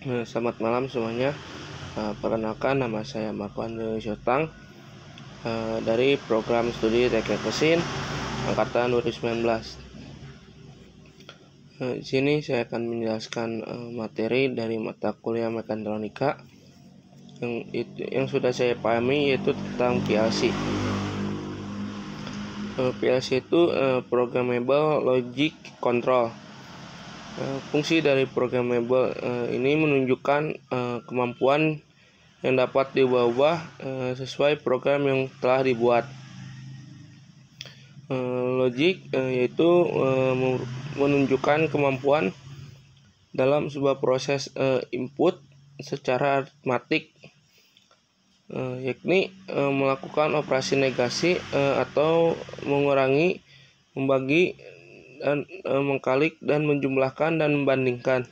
Selamat malam semuanya. Perkenalkan, nama saya Marco Andre Syotang dari program studi Teknik Mesin angkatan 2019. Di sini saya akan menjelaskan materi dari mata kuliah mekatronika yang sudah saya pahami, yaitu tentang PLC. PLC itu Programmable Logic Control. Fungsi dari programmable ini menunjukkan kemampuan yang dapat diubah-ubah sesuai program yang telah dibuat. Logic yaitu menunjukkan kemampuan dalam sebuah proses input secara aritmatik, yakni melakukan operasi negasi atau mengurangi, membagi, dan mengkalik dan menjumlahkan dan membandingkan.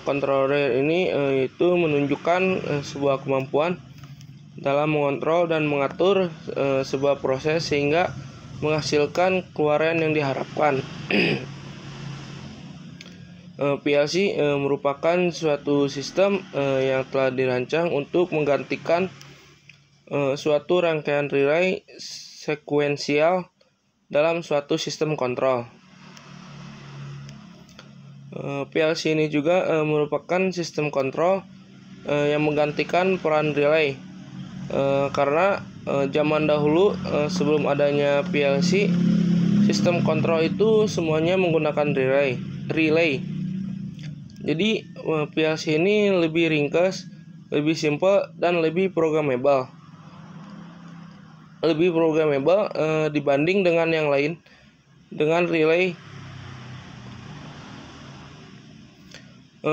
Controller ini yaitu menunjukkan sebuah kemampuan dalam mengontrol dan mengatur sebuah proses sehingga menghasilkan keluaran yang diharapkan. PLC merupakan suatu sistem yang telah dirancang untuk menggantikan suatu rangkaian relay sekuensial dalam suatu sistem kontrol. PLC ini juga merupakan sistem kontrol yang menggantikan peran relay, karena zaman dahulu sebelum adanya PLC, sistem kontrol itu semuanya menggunakan relay. Jadi PLC ini lebih ringkas, lebih simple, dan lebih programmable dibanding dengan yang lain. Dengan relay,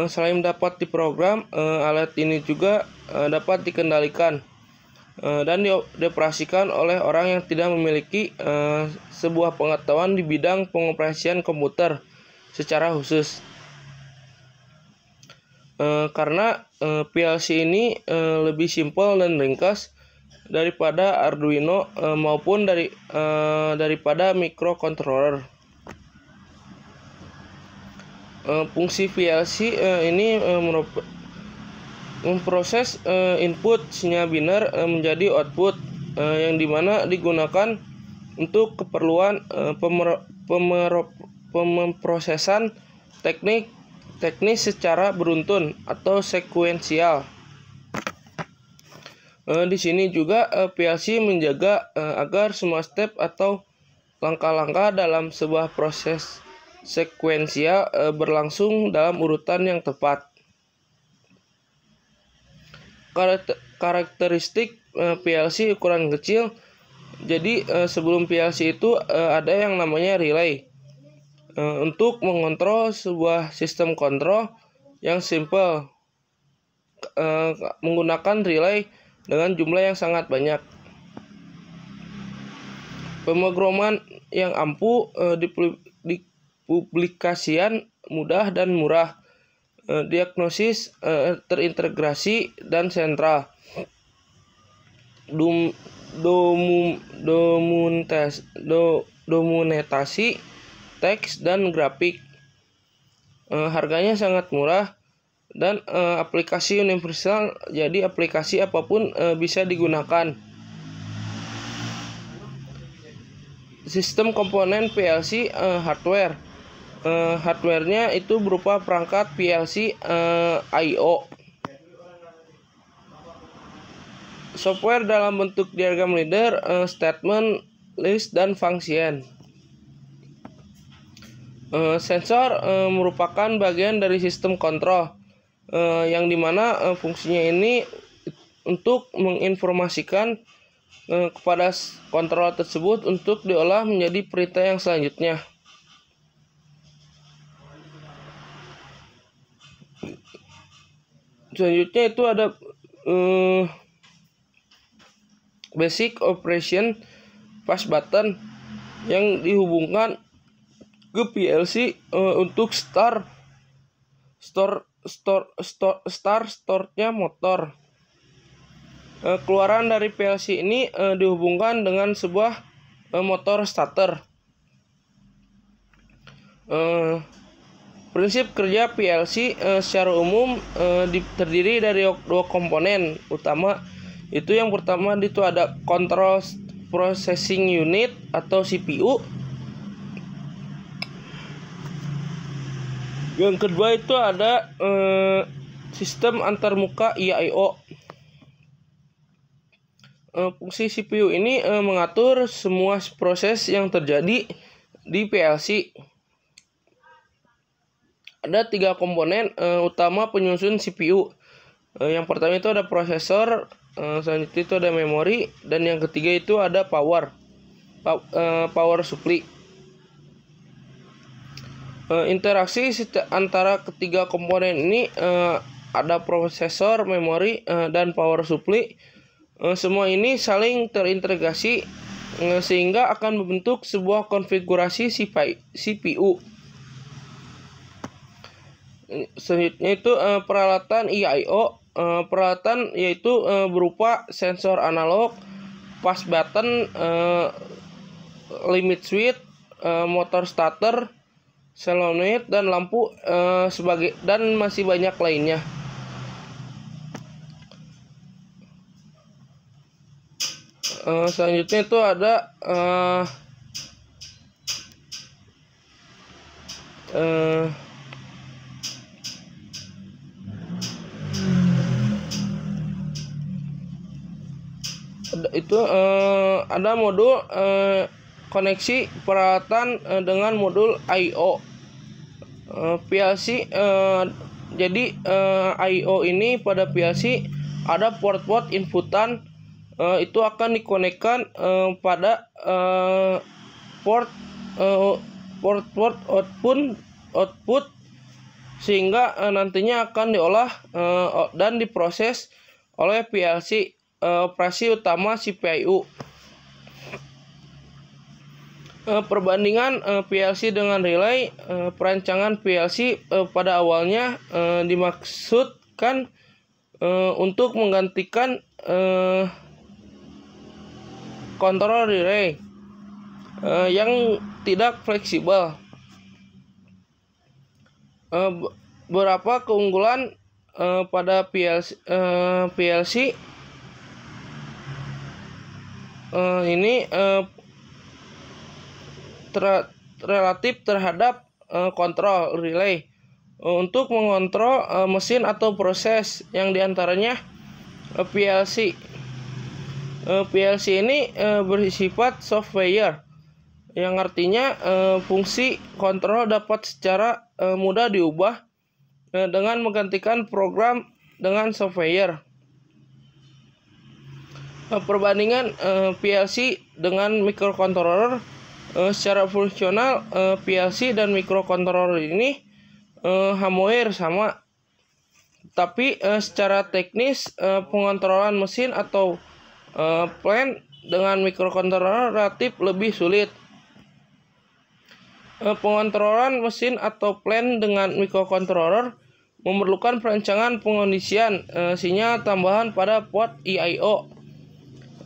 selain dapat diprogram, alat ini juga dapat dikendalikan dan dioperasikan oleh orang yang tidak memiliki sebuah pengetahuan di bidang pengoperasian komputer secara khusus. Karena PLC ini lebih simpel dan ringkas daripada Arduino maupun daripada microcontroller. Fungsi PLC ini memproses input sinyal biner menjadi output, yang dimana digunakan untuk keperluan pemrosesan teknis secara beruntun atau sekuensial. Di sini juga PLC menjaga agar semua step atau langkah-langkah dalam sebuah proses sekuensial berlangsung dalam urutan yang tepat. Karakteristik PLC ukuran kecil. Jadi sebelum PLC itu ada yang namanya relay untuk mengontrol sebuah sistem kontrol yang simple, menggunakan relay dengan jumlah yang sangat banyak. Pemrograman yang ampuh, dipublikasian mudah dan murah, diagnosis terintegrasi dan sentral, dokumentasi teks dan grafik. Harganya sangat murah dan aplikasi universal, jadi aplikasi apapun bisa digunakan. Sistem komponen PLC hardware. Hardwarenya itu berupa perangkat PLC I/O. Software dalam bentuk diagram leader, statement, list, dan function. Sensor merupakan bagian dari sistem kontrol, yang dimana fungsinya ini untuk menginformasikan kepada kontrol tersebut untuk diolah menjadi perintah yang selanjutnya. Selanjutnya itu ada basic operation push button yang dihubungkan ke PLC untuk startnya motor. Keluaran dari PLC ini dihubungkan dengan sebuah motor starter. Prinsip kerja PLC secara umum terdiri dari dua komponen utama. Itu yang pertama itu ada Control Processing Unit atau CPU. Yang kedua itu ada sistem antarmuka IO. Fungsi CPU ini mengatur semua proses yang terjadi di PLC. Ada 3 komponen utama penyusun CPU. Yang pertama itu ada prosesor, selanjutnya itu ada memori, dan yang ketiga itu ada power supply. Interaksi antara ketiga komponen ini ada prosesor, memori, dan power supply. Semua ini saling terintegrasi sehingga akan membentuk sebuah konfigurasi CPU. Selanjutnya itu peralatan IO. Peralatan yaitu berupa sensor analog, push button, limit switch, motor starter, solenoid, dan lampu dan masih banyak lainnya. Selanjutnya itu ada ada modul koneksi peralatan dengan modul I/O. PLC jadi I/O ini pada PLC ada port-port inputan, itu akan dikonekkan pada port output sehingga nantinya akan diolah dan diproses oleh PLC, operasi utama CPU. Perbandingan PLC dengan relay. Perancangan PLC pada awalnya dimaksudkan untuk menggantikan kontrol relay yang tidak fleksibel. Beberapa keunggulan pada PLC ini relatif terhadap kontrol relay untuk mengontrol mesin atau proses yang diantaranya PLC. PLC ini bersifat software, yang artinya fungsi kontrol dapat secara mudah diubah dengan menggantikan program dengan software. Perbandingan PLC dengan microcontroller. Secara fungsional PLC dan microcontroller ini hampir sama, tapi secara teknis pengontrolan mesin atau plant dengan microcontroller relatif lebih sulit. Pengontrolan mesin atau plant dengan microcontroller memerlukan perancangan pengondisian sinyal tambahan pada port IO,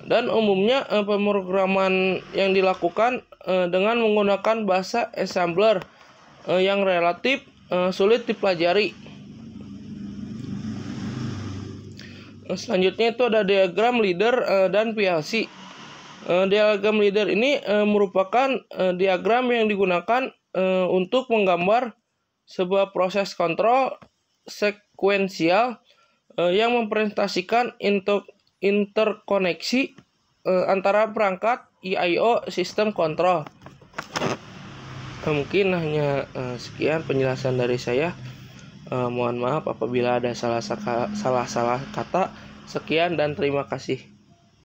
dan umumnya pemrograman yang dilakukan dengan menggunakan bahasa assembler yang relatif sulit dipelajari. Selanjutnya itu ada diagram leader dan PLC. Diagram leader ini merupakan diagram yang digunakan untuk menggambar sebuah proses kontrol sekuensial yang mempresentasikan interkoneksi antara perangkat IO sistem kontrol. Mungkin hanya sekian penjelasan dari saya. Mohon maaf apabila ada salah kata. Sekian dan terima kasih.